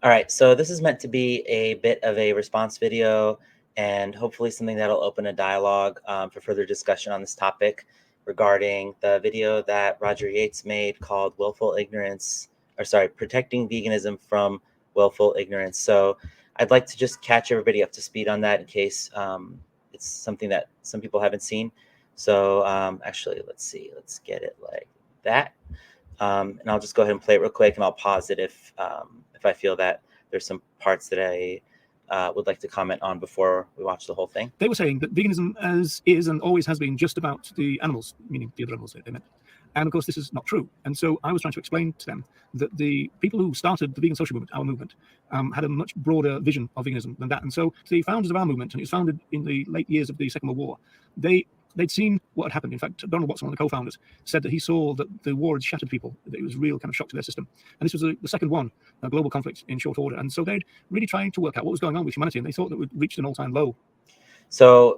All right, so this is meant to be a bit of a response video and hopefully something that'll open a dialogue for further discussion on this topic regarding the video that Roger Yates made called Willful Ignorance, or sorry, Protecting Veganism from Willful Ignorance. So I'd like to just catch everybody up to speed on that in case it's something that some people haven't seen. So actually, let's see, let's get it like that. And I'll just go ahead and play it real quick, and I'll pause it if I feel that there's some parts that I would like to comment on before we watch the whole thing. They were saying that veganism is and always has been just about the animals, meaning the other animals they meant. And of course, this is not true. And so I was trying to explain to them that the people who started the vegan social movement, our movement, had a much broader vision of veganism than that. And so the founders of our movement, and it was founded in the late years of the Second World War, they'd seen what had happened. In fact, Donald Watson, one of the co-founders, said that he saw that the war had shattered people, that it was a real kind of shock to their system. And this was the second one, a global conflict in short order. And so they'd really trying to work out what was going on with humanity, and they thought that we'd reached an all-time low. So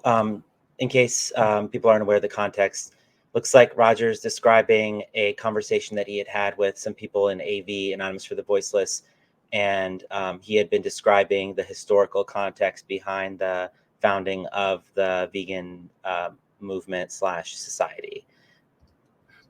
in case people aren't aware of the context, looks like Roger's describing a conversation that he had with some people in AV, Anonymous for the Voiceless, and he had been describing the historical context behind the founding of the vegan movement / society.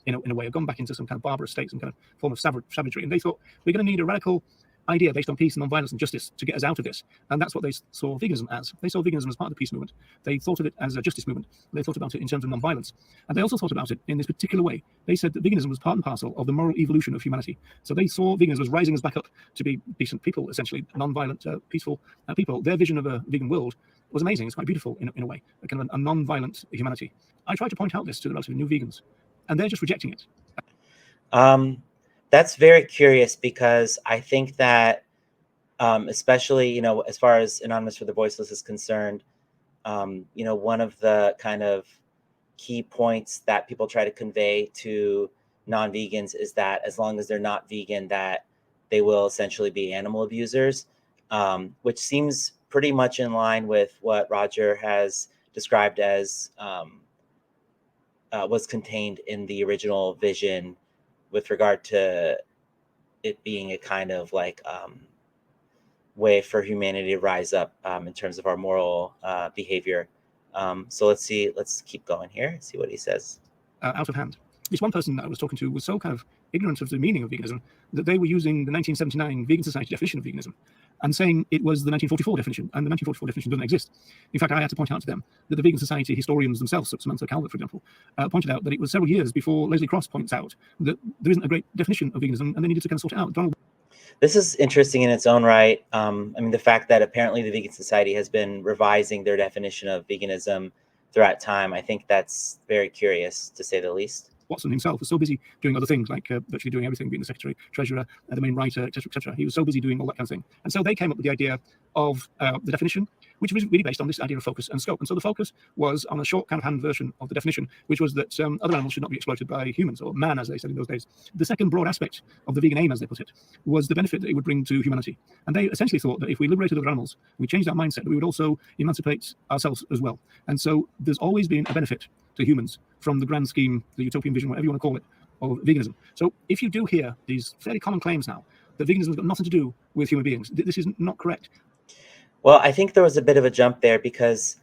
In a way, have gone back into some kind of barbarous state, some kind of form of savagery. And they thought, we're going to need a radical idea based on peace and non-violence and justice to get us out of this. And that's what they saw veganism as. They saw veganism as part of the peace movement. They thought of it as a justice movement. They thought about it in terms of non-violence. And they also thought about it in this particular way. They said that veganism was part and parcel of the moral evolution of humanity. So they saw veganism as rising us back up to be decent people, essentially, non-violent, peaceful people. Their vision of a vegan world was amazing. It's quite beautiful in a way, a kind of a non-violent humanity. I try to point out this to the relatively new vegans, and they're just rejecting it. That's very curious, because I think that especially, as far as Anonymous for the Voiceless is concerned, one of the kind of key points that people try to convey to non-vegans is that as long as they're not vegan, that they will essentially be animal abusers, which seems pretty much in line with what Roger has described as was contained in the original vision with regard to it being a kind of like way for humanity to rise up in terms of our moral behavior. So let's keep going here, see what he says. Out of hand. This one person that I was talking to was so kind of ignorant of the meaning of veganism that they were using the 1979 Vegan Society definition of veganism and saying it was the 1944 definition, and the 1944 definition doesn't exist. In fact, I had to point out to them that the Vegan Society historians themselves, Samantha Calvert, for example, pointed out that it was several years before Leslie Cross points out that there isn't a great definition of veganism, and they needed to kind of sort it out. This is interesting in its own right. I mean, the fact that apparently the Vegan Society has been revising their definition of veganism throughout time, I think that's very curious, to say the least. Watson himself was so busy doing other things, like virtually doing everything, being the secretary, treasurer, the main writer, etc., etc. He was so busy doing all that kind of thing. And so they came up with the idea of the definition, which was really based on this idea of focus and scope. And so the focus was on a short kind of hand version of the definition, which was that other animals should not be exploited by humans, or man, as they said in those days. The second broad aspect of the vegan aim, as they put it, was the benefit that it would bring to humanity. And they essentially thought that if we liberated other animals, we changed our mindset, that we would also emancipate ourselves as well. And so there's always been a benefit to humans from the grand scheme, the utopian vision, whatever you want to call it, of veganism. So if you do hear these fairly common claims now that veganism has got nothing to do with human beings, this is not correct. Well, I think there was a bit of a jump there, because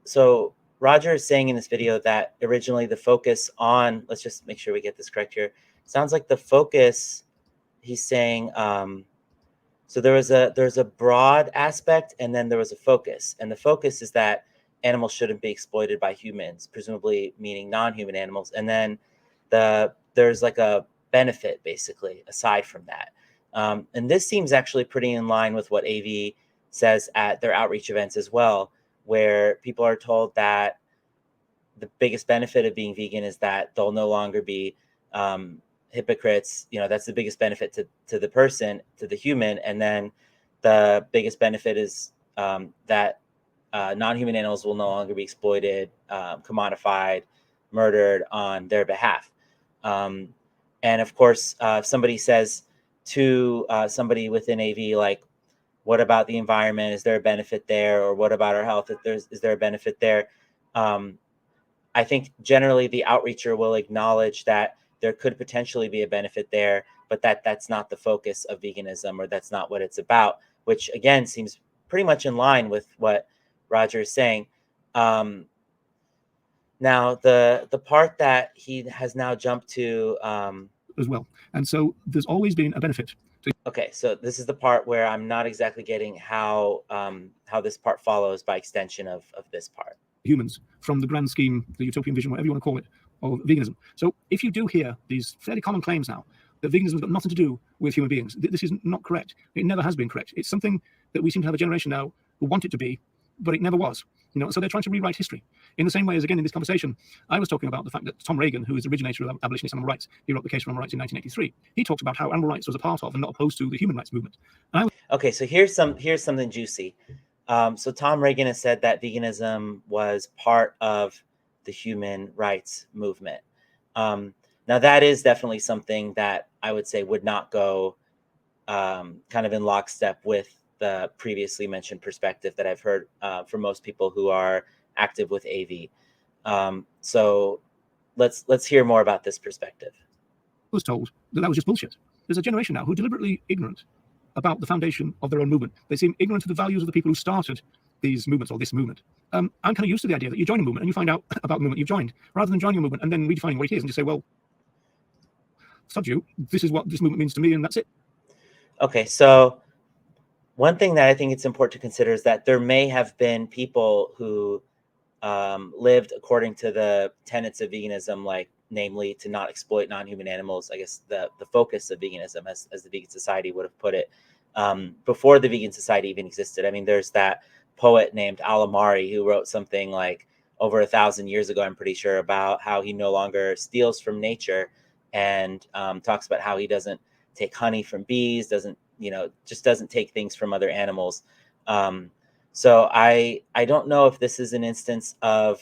so Roger is saying in this video that originally the focus on, let's just make sure we get this correct here. Sounds like the focus, he's saying, so there's a broad aspect, and then there was a focus. And the focus is that animals shouldn't be exploited by humans, presumably meaning non-human animals. And then there's like a benefit, basically, aside from that. And this seems actually pretty in line with what AV says at their outreach events as well, where people are told that the biggest benefit of being vegan is that they'll no longer be hypocrites. That's the biggest benefit to the person, to the human. And then the biggest benefit is that non-human animals will no longer be exploited, commodified, murdered on their behalf. And of course, if somebody says to somebody within AV, like, what about the environment? Is there a benefit there? Or what about our health? Is there a benefit there? I think generally the outreacher will acknowledge that there could potentially be a benefit there, but that's not the focus of veganism, or that's not what it's about, which again seems pretty much in line with what Roger is saying. Now, the part that he has now jumped to as well. And so there's always been a benefit. Okay, so this is the part where I'm not exactly getting how this part follows by extension of this part. Humans from the grand scheme, the utopian vision, whatever you want to call it, of veganism. So if you do hear these fairly common claims now that veganism has got nothing to do with human beings, this is not correct. It never has been correct. It's something that we seem to have a generation now who want it to be, but it never was. So they're trying to rewrite history. In the same way as, again, in this conversation, I was talking about the fact that Tom Reagan, who is the originator of abolitionist animal rights, he wrote the Case for Animal Rights in 1983. He talked about how animal rights was a part of and not opposed to the human rights movement. Okay, so here's something juicy. So Tom Reagan has said that veganism was part of the human rights movement. Now that is definitely something that I would say would not go kind of in lockstep with the previously mentioned perspective that I've heard from most people who are active with AV. So let's hear more about this perspective. I was told that was just bullshit. There's a generation now who are deliberately ignorant about the foundation of their own movement. They seem ignorant of the values of the people who started these movements, or this movement. I'm kind of used to the idea that you join a movement and you find out about the movement you've joined, rather than joining a movement and then redefining what it is and just say, well, sod you, this is what this movement means to me, and that's it. Okay, so one thing that I think it's important to consider is that there may have been people who lived according to the tenets of veganism, like namely to not exploit non-human animals. I guess the focus of veganism, as the Vegan Society would have put it, before the Vegan Society even existed. I mean, there's that poet named Alamari who wrote something like over 1,000 years ago, I'm pretty sure, about how he no longer steals from nature, and talks about how he doesn't take honey from bees, just doesn't take things from other animals. So I don't know if this is an instance of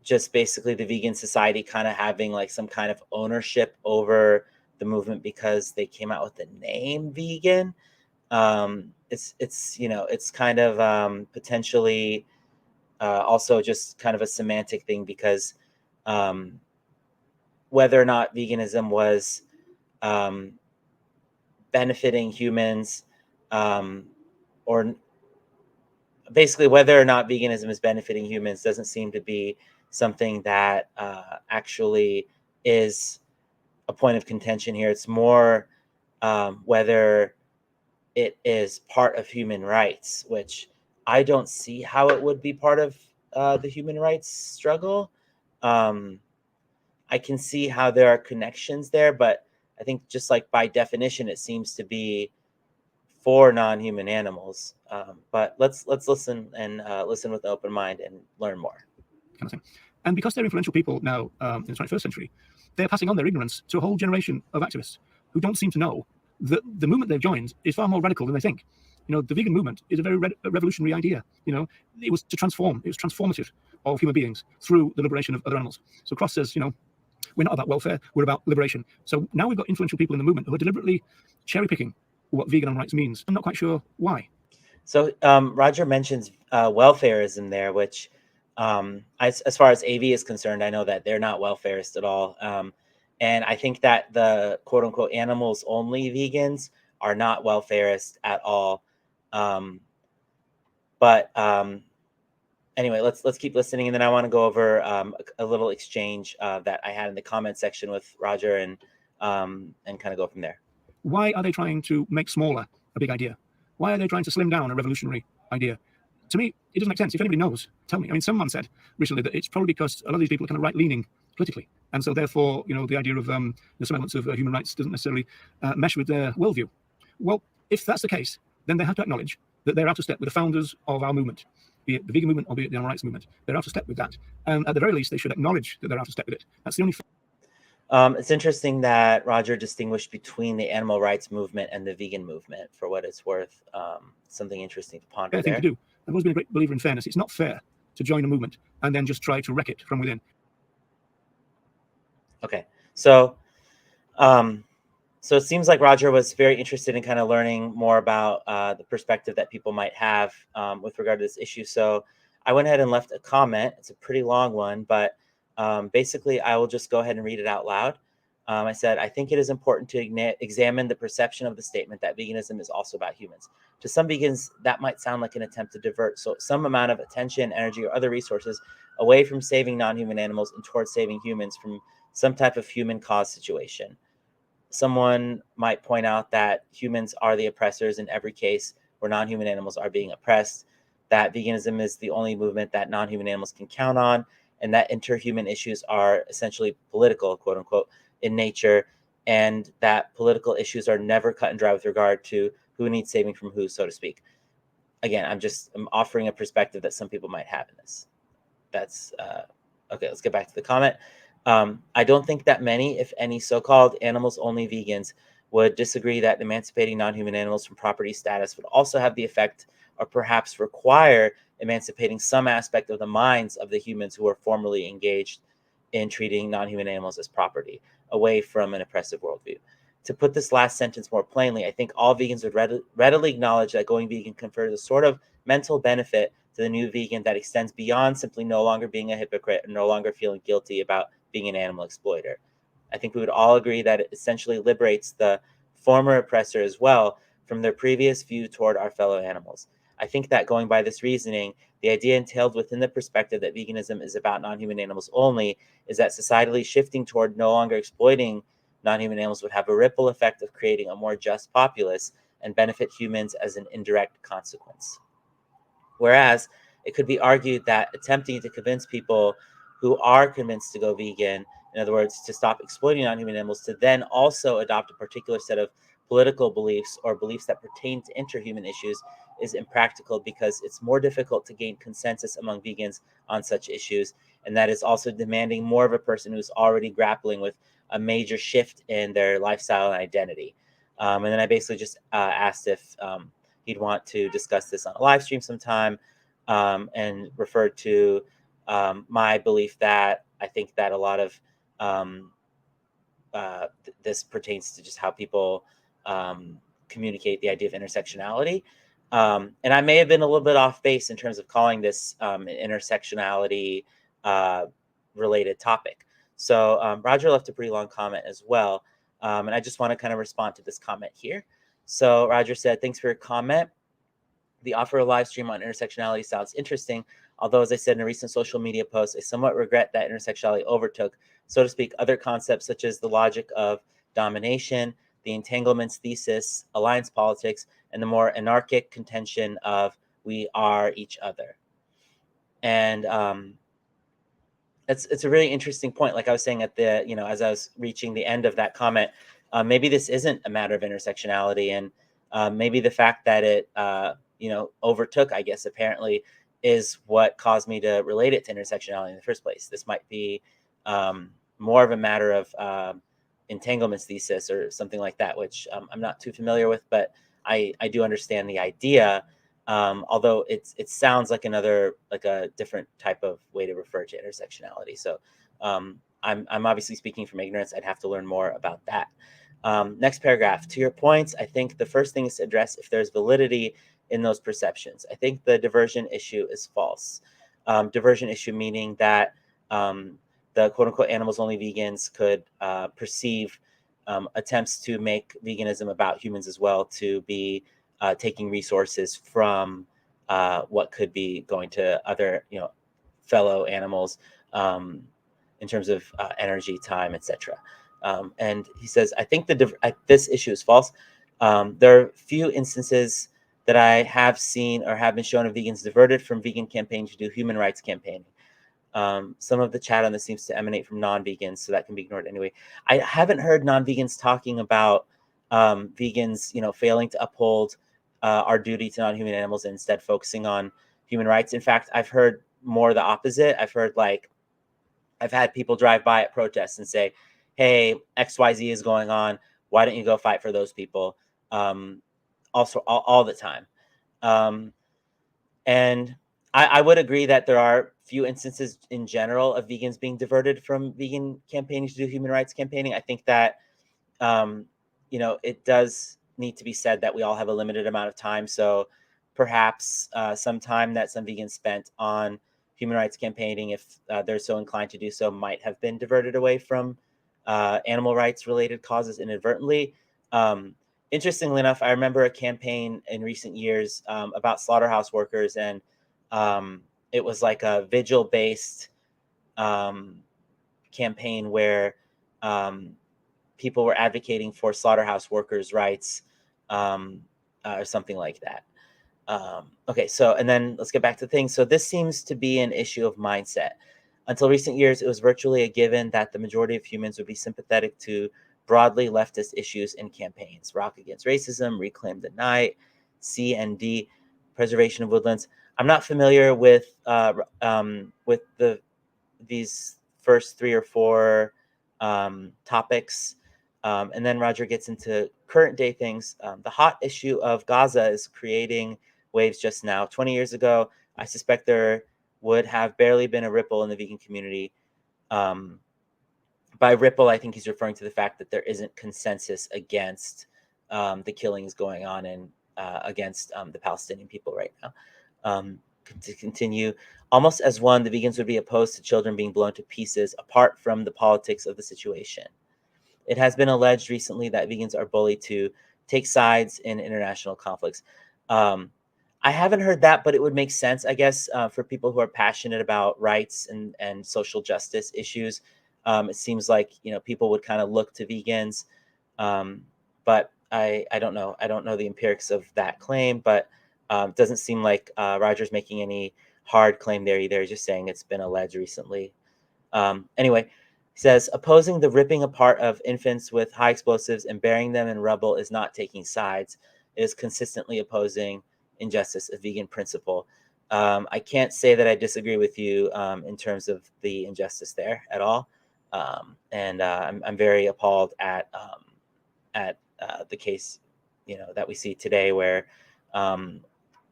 just basically the Vegan Society kind of having like some kind of ownership over the movement because they came out with the name vegan. It's kind of potentially also just kind of a semantic thing, because whether or not veganism was benefiting humans, or basically whether or not veganism is benefiting humans doesn't seem to be something that actually is a point of contention here. It's more whether it is part of human rights, which I don't see how it would be part of the human rights struggle. I can see how there are connections there, but I think just like by definition, it seems to be for non-human animals. But let's listen and listen with an open mind and learn more. Kind of thing. And because they're influential people now in the 21st century, they're passing on their ignorance to a whole generation of activists who don't seem to know that the movement they've joined is far more radical than they think. The vegan movement is a very revolutionary idea. It was to transform. It was transformative of human beings through the liberation of other animals. So Cross says, we're not about welfare, we're about liberation. So now we've got influential people in the movement who are deliberately cherry picking what vegan animal rights means. I'm not quite sure why. So Roger mentions welfarism there, which as far as AV is concerned, I know that they're not welfarist at all. And I think that the quote unquote animals only vegans are not welfarist at all. But anyway, let's keep listening, and then I want to go over a little exchange that I had in the comment section with Roger, and kind of go from there. Why are they trying to make smaller a big idea? Why are they trying to slim down a revolutionary idea? To me, it doesn't make sense. If anybody knows, tell me. I mean, someone said recently that it's probably because a lot of these people are kind of right-leaning politically, and so therefore, the idea of some elements of human rights doesn't necessarily mesh with their worldview. Well, if that's the case, then they have to acknowledge that they're out of step with the founders of our movement, be it the vegan movement or be it the animal rights movement. They're out of step with that, and at the very least, they should acknowledge that they're out of step with it. That's the only. It's interesting that Roger distinguished between the animal rights movement and the vegan movement, for what it's worth. Something interesting to ponder Fair there. thing to do. I've always been a great believer in fairness. It's not fair to join a movement and then just try to wreck it from within. Okay, so it seems like Roger was very interested in kind of learning more about the perspective that people might have with regard to this issue. So I went ahead and left a comment. It's a pretty long one, but basically I will just go ahead and read it out loud. I said, I think it is important to examine the perception of the statement that veganism is also about humans. To some vegans, that might sound like an attempt to divert some amount of attention, energy, or other resources away from saving non-human animals and towards saving humans from some type of human cause situation. Someone might point out that humans are the oppressors in every case where non-human animals are being oppressed, that veganism is the only movement that non-human animals can count on, and that interhuman issues are essentially political, quote unquote, in nature, and that political issues are never cut and dry with regard to who needs saving from who, so to speak. Again, I'm offering a perspective that some people might have in this. That's okay. Let's get back to the comment. I don't think that many, if any, so-called animals-only vegans would disagree that emancipating non-human animals from property status would also have the effect, or perhaps require, emancipating some aspect of the minds of the humans who were formerly engaged in treating non-human animals as property, away from an oppressive worldview. To put this last sentence more plainly, I think all vegans would readily acknowledge that going vegan confers a sort of mental benefit to the new vegan that extends beyond simply no longer being a hypocrite and no longer feeling guilty about being an animal exploiter. I think we would all agree that it essentially liberates the former oppressor as well from their previous view toward our fellow animals. I think that going by this reasoning, the idea entailed within the perspective that veganism is about non-human animals only is that societally shifting toward no longer exploiting non-human animals would have a ripple effect of creating a more just populace and benefit humans as an indirect consequence. Whereas it could be argued that attempting to convince people who are convinced to go vegan, in other words, to stop exploiting non-human animals, to then also adopt a particular set of political beliefs or beliefs that pertain to interhuman issues is impractical because it's more difficult to gain consensus among vegans on such issues. And that is also demanding more of a person who's already grappling with a major shift in their lifestyle and identity. And then I basically just asked if he'd want to discuss this on a live stream sometime, and referred to my belief that I think that a lot of um, this pertains to just how people communicate the idea of intersectionality. And I may have been a little bit off base in terms of calling this an intersectionality uh, related topic. So Roger left a pretty long comment as well. And I just want to kind of respond to this comment here. So Roger said, thanks for your comment. The offer of live stream on intersectionality sounds interesting, although, as I said in a recent social media post, I somewhat regret that intersectionality overtook, so to speak, other concepts such as the logic of domination, the entanglements thesis, alliance politics, and the more anarchic contention of we are each other. And it's a really interesting point. Like I was saying at the, as I was reaching the end of that comment, maybe this isn't a matter of intersectionality, and maybe the fact that it, overtook, I guess, apparently, is what caused me to relate it to intersectionality in the first place. This might be more of a matter of entanglements thesis or something like that, which I'm not too familiar with, but I do understand the idea. Although it sounds like a different type of way to refer to intersectionality. So I'm obviously speaking from ignorance. I'd have to learn more about that. Next paragraph. To your points, I think the first thing is to address if there's validity in those perceptions. I think the diversion issue is false. Diversion issue meaning that the quote unquote animals only vegans could perceive attempts to make veganism about humans as well to be taking resources from what could be going to other, fellow animals in terms of energy, time, etc. And he says, I think this issue is false. There are few instances that I have seen or have been shown of vegans diverted from vegan campaigning to do human rights campaigning. Some of the chat on this seems to emanate from non-vegans, so that can be ignored anyway. I haven't heard non-vegans talking about vegans, failing to uphold our duty to non-human animals and instead focusing on human rights. In fact, I've heard more the opposite. I've had people drive by at protests and say, hey, XYZ is going on. Why don't you go fight for those people? Also, all the time. And I would agree that there are few instances in general of vegans being diverted from vegan campaigning to do human rights campaigning. I think that, it does need to be said that we all have a limited amount of time. So perhaps some time that some vegans spent on human rights campaigning, if they're so inclined to do so, might have been diverted away from animal rights related causes inadvertently. Interestingly enough, I remember a campaign in recent years about slaughterhouse workers, and it was like a vigil based campaign where people were advocating for slaughterhouse workers' rights or something like that. Okay, so, and then let's get back to things. So this seems to be an issue of mindset. Until recent years, it was virtually a given that the majority of humans would be sympathetic to broadly leftist issues in campaigns: Rock Against Racism, Reclaim the Night, CND, Preservation of Woodlands. I'm not familiar with these first 3 or 4 topics. And then Roger gets into current day things. The hot issue of Gaza is creating waves just now. 20 years ago, I suspect there would have barely been a ripple in the vegan community. By ripple, I think he's referring to the fact that there isn't consensus against the killings going on and against the Palestinian people right now. To continue, almost as one, the vegans would be opposed to children being blown to pieces apart from the politics of the situation. It has been alleged recently that vegans are bullied to take sides in international conflicts. I haven't heard that, but it would make sense, I guess, for people who are passionate about rights and social justice issues. It seems like, people would kind of look to vegans, but I don't know. I don't know the empirics of that claim, but it doesn't seem like Roger's making any hard claim there either. He's just saying it's been alleged recently. Anyway, he says, opposing the ripping apart of infants with high explosives and burying them in rubble is not taking sides. It is consistently opposing injustice, a vegan principle. I can't say that I disagree with you in terms of the injustice there at all. And I'm very appalled at the case, that we see today, where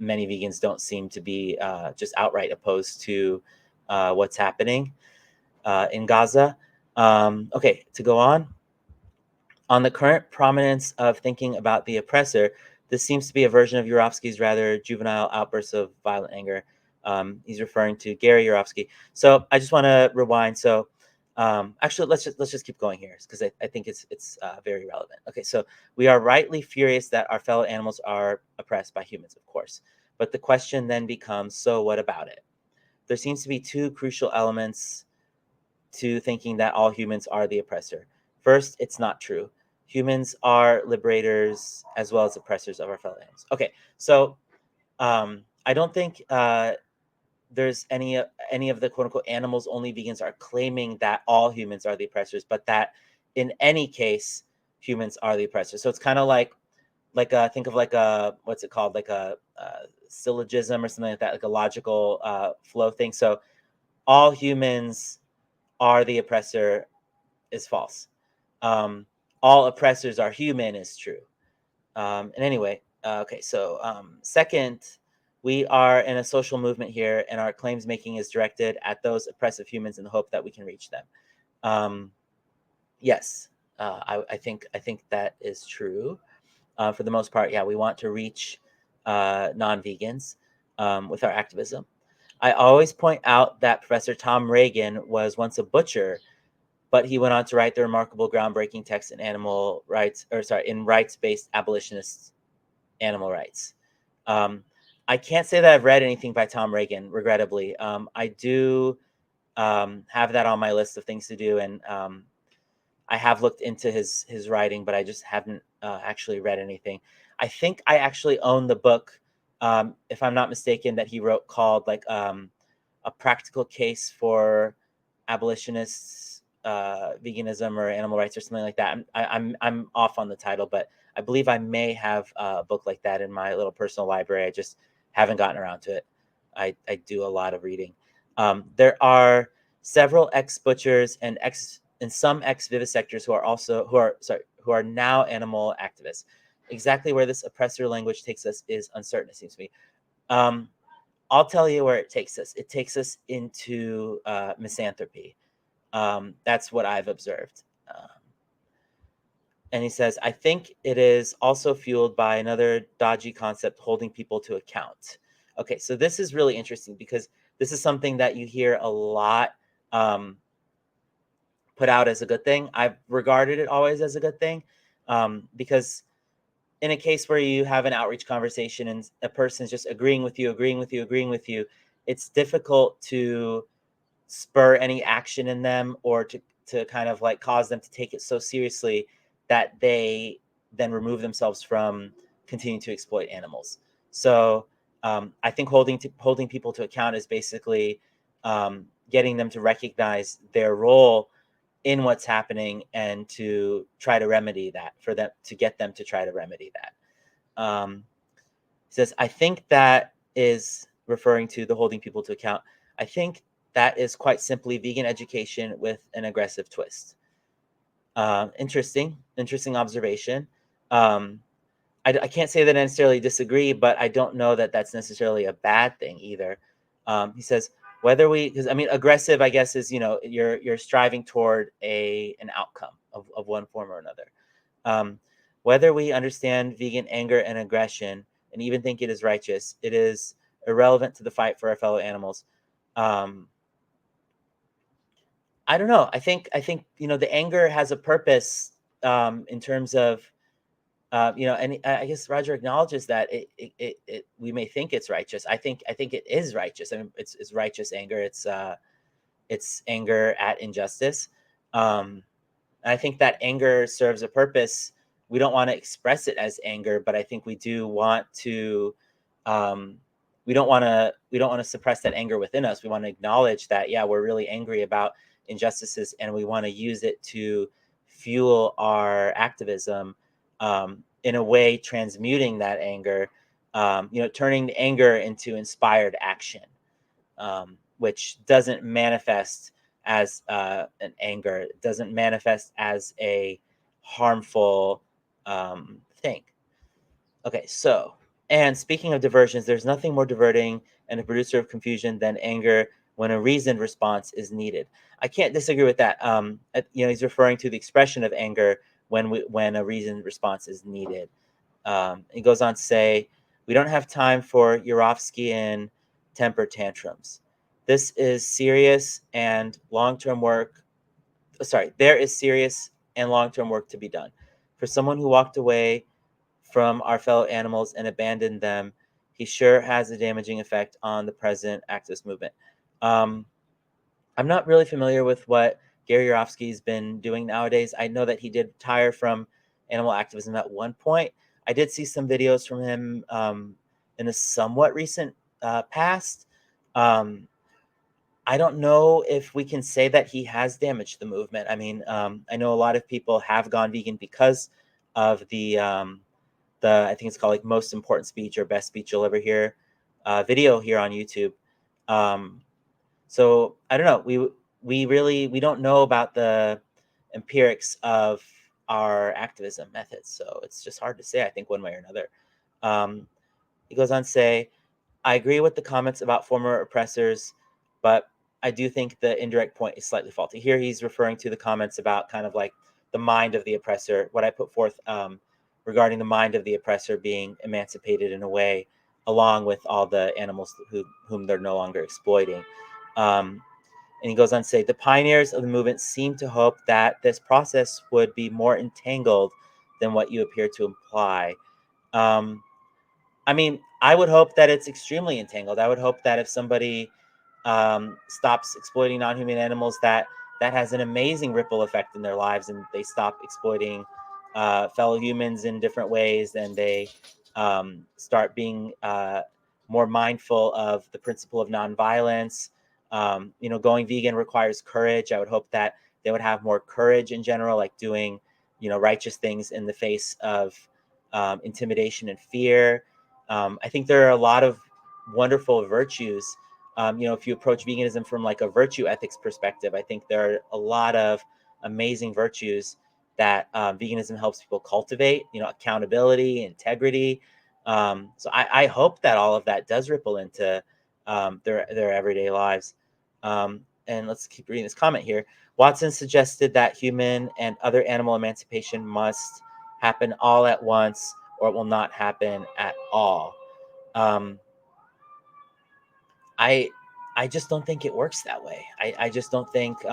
many vegans don't seem to be just outright opposed to what's happening in Gaza. Okay, to go on the current prominence of thinking about the oppressor, this seems to be a version of Yurovsky's rather juvenile outbursts of violent anger. He's referring to Gary Yurovsky. So I just want to rewind. So actually, let's just keep going here, because I think it's very relevant. Okay, so we are rightly furious that our fellow animals are oppressed by humans, of course. But the question then becomes, so what about it? There seems to be 2 crucial elements to thinking that all humans are the oppressor. First, it's not true. Humans are liberators as well as oppressors of our fellow animals. Okay, so I don't think there's any of the quote unquote animals only vegans are claiming that all humans are the oppressors, but that in any case humans are the oppressors. So it's kind of like think of like a, what's it called, like a syllogism or something like that, like a logical flow thing. So all humans are the oppressor is false. All oppressors are human is true. And anyway, okay, so second, we are in a social movement here, and our claims making is directed at those oppressive humans in the hope that we can reach them. Yes, I think that is true. For the most part, yeah, we want to reach non-vegans with our activism. I always point out that Professor Tom Reagan was once a butcher, but he went on to write the remarkable groundbreaking text in in rights-based abolitionist animal rights. I can't say that I've read anything by Tom Reagan, regrettably. I do have that on my list of things to do, and I have looked into his writing, but I just haven't actually read anything. I think I actually own the book, if I'm not mistaken, that he wrote, called like a practical case for abolitionists, veganism, or animal rights, or something like that. I'm off on the title, but I believe I may have a book like that in my little personal library. I just haven't gotten around to it. I do a lot of reading. There are several ex-butchers and some ex-vivisectors who are now animal activists. Exactly where this oppressor language takes us is uncertain, it seems to me. I'll tell you where it takes us. It takes us into misanthropy. That's what I've observed. And he says, I think it is also fueled by another dodgy concept, holding people to account. Okay, so this is really interesting, because this is something that you hear a lot put out as a good thing. I've regarded it always as a good thing, because in a case where you have an outreach conversation and a person's just agreeing with you, it's difficult to spur any action in them, or to kind of like cause them to take it so seriously that they then remove themselves from continuing to exploit animals. So I think holding people to account is basically getting them to recognize their role in what's happening and to try to remedy that, for them to get them to try to remedy that. He says, I think that is referring to the holding people to account. I think that is quite simply vegan education with an aggressive twist. Interesting observation. I can't say that I necessarily disagree, but I don't know that that's necessarily a bad thing either. He says, because I mean, aggressive, I guess, is, you're striving toward an outcome of one form or another. Whether we understand vegan anger and aggression and even think it is righteous, it is irrelevant to the fight for our fellow animals. I don't know. I think the anger has a purpose, in terms of, and I guess Roger acknowledges that we may think it's righteous. I think it is righteous. I mean, it's righteous anger. It's anger at injustice. And I think that anger serves a purpose. We don't want to express it as anger, but I think we do want to. We don't want to suppress that anger within us. We want to acknowledge that, yeah, we're really angry about injustices, and we want to use it to fuel our activism, in a way transmuting that anger, turning the anger into inspired action, which doesn't manifest as an anger. It doesn't manifest as a harmful thing. Okay, so, and speaking of diversions, there's nothing more diverting and a producer of confusion than anger when a reasoned response is needed. I can't disagree with that. He's referring to the expression of anger when a reasoned response is needed. He goes on to say, we don't have time for Yurovskian temper tantrums. This is serious and long-term work. Sorry, there is serious and long-term work to be done. For someone who walked away from our fellow animals and abandoned them, he sure has a damaging effect on the present activist movement. I'm not really familiar with what Gary Yourofsky's been doing nowadays. I know that he did retire from animal activism at one point. I did see some videos from him in a somewhat recent past. I don't know if we can say that he has damaged the movement. I mean, I know a lot of people have gone vegan because of the I think it's called like most important speech or best speech you'll ever hear video here on YouTube. So I don't know. We don't know about the empirics of our activism methods. So it's just hard to say, I think, one way or another. He goes on to say, I agree with the comments about former oppressors, but I do think the indirect point is slightly faulty. Here he's referring to the comments about kind of like the mind of the oppressor, what I put forth regarding the mind of the oppressor being emancipated in a way, along with all the animals whom they're no longer exploiting. And he goes on to say, the pioneers of the movement seem to hope that this process would be more entangled than what you appear to imply. I mean, I would hope that it's extremely entangled. I would hope that if somebody stops exploiting non-human animals, that has an amazing ripple effect in their lives, and they stop exploiting fellow humans in different ways, and they start being more mindful of the principle of nonviolence. Going vegan requires courage. I would hope that they would have more courage in general, like doing, righteous things in the face of intimidation and fear. I think there are a lot of wonderful virtues. If you approach veganism from like a virtue ethics perspective, I think there are a lot of amazing virtues that veganism helps people cultivate. Accountability, integrity. So I hope that all of that does ripple into their everyday lives. And let's keep reading this comment here. Watson suggested that human and other animal emancipation must happen all at once, or it will not happen at all. I just don't think it works that way. I just don't think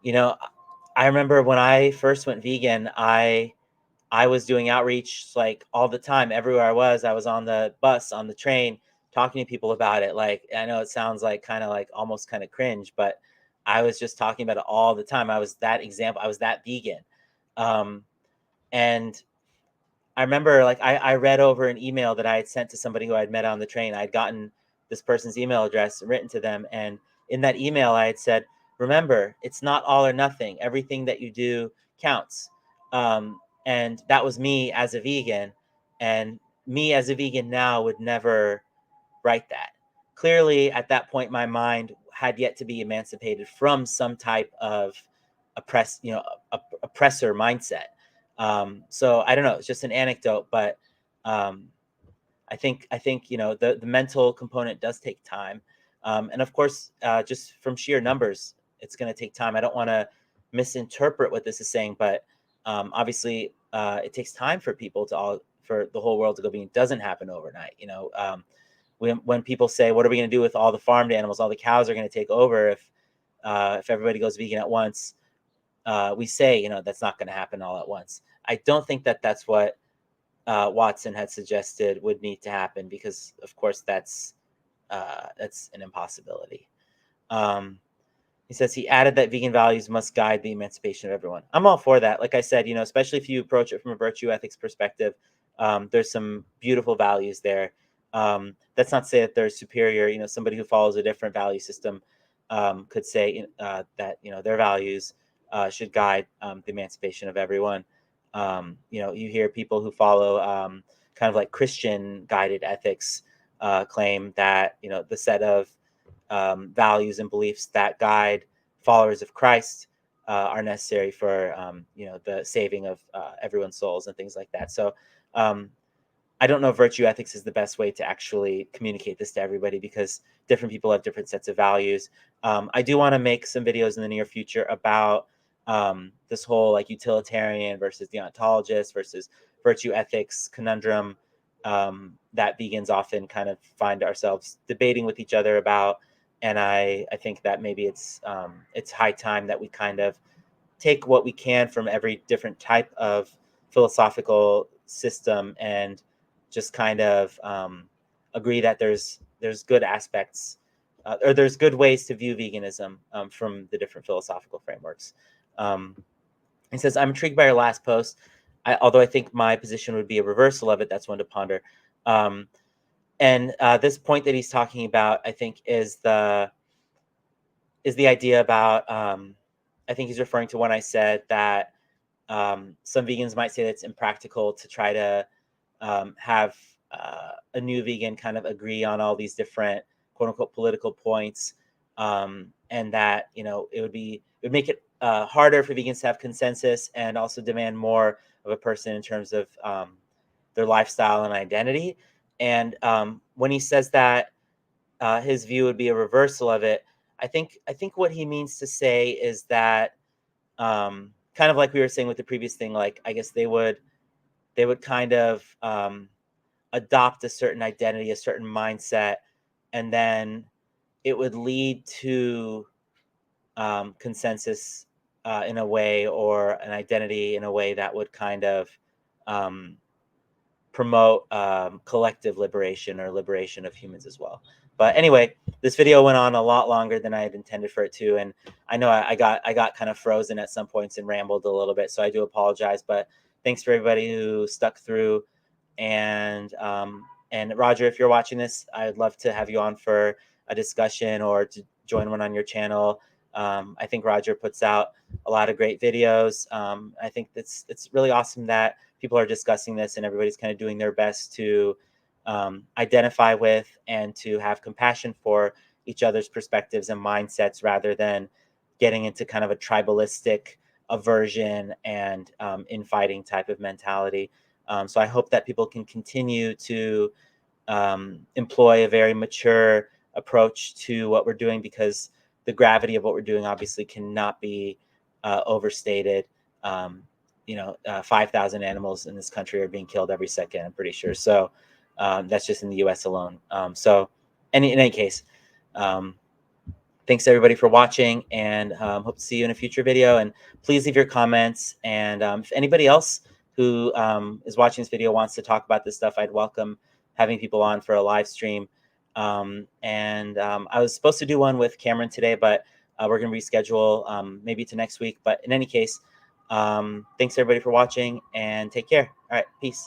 you know, I remember when I first went vegan, I was doing outreach like all the time. Everywhere I was on the bus, on the train, talking to people about it. Like, I know it sounds like kind of like almost kind of cringe, but I was just talking about it all the time. I was that example. I was that vegan. Um, and I remember like I read over an email that I had sent to somebody who I'd met on the train. I'd gotten this person's email address written to them. And in that email, I had said, remember, it's not all or nothing. Everything that you do counts. And that was me as a vegan. And me as a vegan now would never write that. Clearly, at that point, my mind had yet to be emancipated from some type of oppressor mindset. So I don't know. It's just an anecdote, but um, I think the mental component does take time, and of course, just from sheer numbers, it's going to take time. I don't want to misinterpret what this is saying, but obviously, it takes time for people for the whole world to go vegan. It doesn't happen overnight. When people say, "What are we going to do with all the farmed animals? All the cows are going to take over if everybody goes vegan at once." We say, that's not going to happen all at once. I don't think that that's what Watson had suggested would need to happen because, of course, that's an impossibility. He says he added that vegan values must guide the emancipation of everyone. I'm all for that. Like I said, especially if you approach it from a virtue ethics perspective, there's some beautiful values there. That's not to say that they're superior. Somebody who follows a different value system could say that their values should guide the emancipation of everyone. You hear people who follow kind of like Christian guided ethics claim that the set of values and beliefs that guide followers of Christ are necessary for the saving of everyone's souls and things like that. So um, I don't know if virtue ethics is the best way to actually communicate this to everybody because different people have different sets of values. I do want to make some videos in the near future about this whole like utilitarian versus deontologist versus virtue ethics conundrum that vegans often kind of find ourselves debating with each other about. And I think that maybe it's high time that we kind of take what we can from every different type of philosophical system and just kind of agree that there's good aspects or there's good ways to view veganism from the different philosophical frameworks. Um, he says, I'm intrigued by your last post, although I think my position would be a reversal of it. That's one to ponder. And this point that he's talking about, I think, is the idea about, I think he's referring to when I said that some vegans might say that it's impractical to try to have a new vegan kind of agree on all these different quote unquote political points, and that it would make it harder for vegans to have consensus and also demand more of a person in terms of their lifestyle and identity. And when he says that his view would be a reversal of it, I think what he means to say is that kind of like we were saying with the previous thing, like I guess they would kind of adopt a certain identity, a certain mindset, and then it would lead to consensus in a way, or an identity in a way that would kind of um, promote collective liberation or liberation of humans as well. But anyway, this video went on a lot longer than I had intended for it to, and I know I got kind of frozen at some points and rambled a little bit, so I do apologize. But thanks for everybody who stuck through, and Roger, if you're watching this, I'd love to have you on for a discussion or to join one on your channel. I think Roger puts out a lot of great videos. I think it's really awesome that people are discussing this and everybody's kind of doing their best to identify with and to have compassion for each other's perspectives and mindsets rather than getting into kind of a tribalistic aversion and infighting type of mentality. So I hope that people can continue to employ a very mature approach to what we're doing, because the gravity of what we're doing obviously cannot be overstated. 5,000 animals in this country are being killed every second, I'm pretty sure. So that's just in the US alone. So in any case, thanks everybody for watching, and hope to see you in a future video. And please leave your comments. And if anybody else who is watching this video wants to talk about this stuff, I'd welcome having people on for a live stream. I was supposed to do one with Cameron today, but we're going to reschedule maybe to next week. But in any case, thanks everybody for watching, and take care. All right, peace.